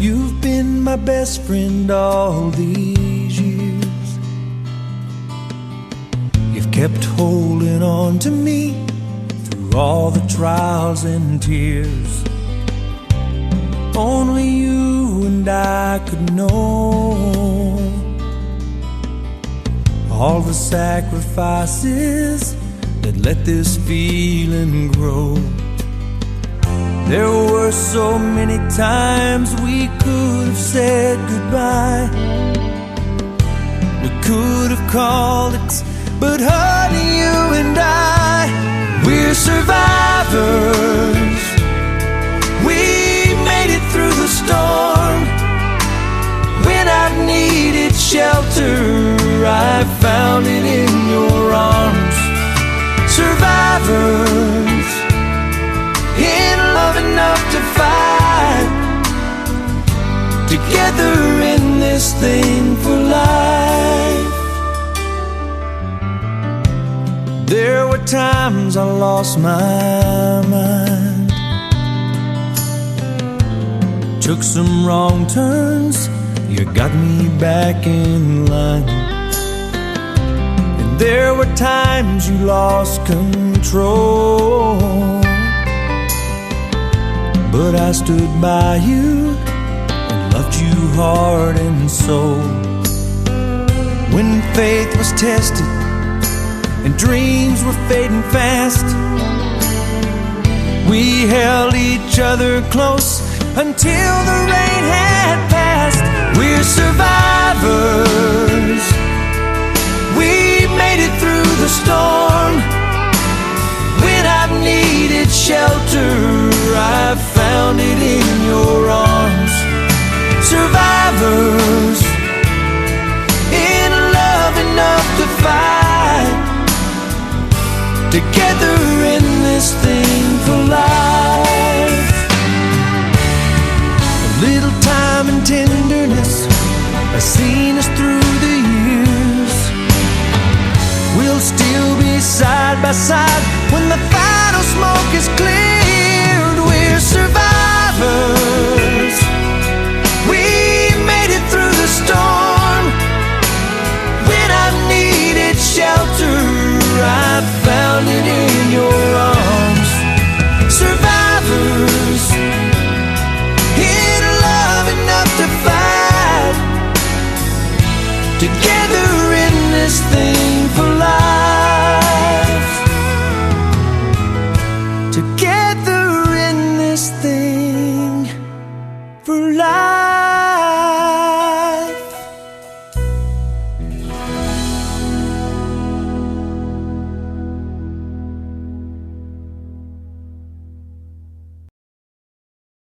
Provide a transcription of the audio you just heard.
You've been my best friend all these years. You've kept holding on to me through all the trials and tears. Only you and I could know all the sacrifices that let this feeling grow. There were so many times we could have said goodbye. We could have called it, but honey, you and I, we're survivors. We made it through the storm. When I've needed shelter, I found it in your arms. Survivors, in love enough to fight, together in this thing for life. There were times I lost my mind, took some wrong turns, you got me back in line. And there were times you lost control, but I stood by you and loved you heart and soul. When faith was tested and dreams were fading fast, we held each other close until the rain had passed. We're survivors. We made it through the storm. When I've needed shelter, I've found it in your arms. Survivors, in love enough to fight, together in this thing for life. A little time and tenderness has seen us through the years. We'll still be side by side when the final smoke is clear.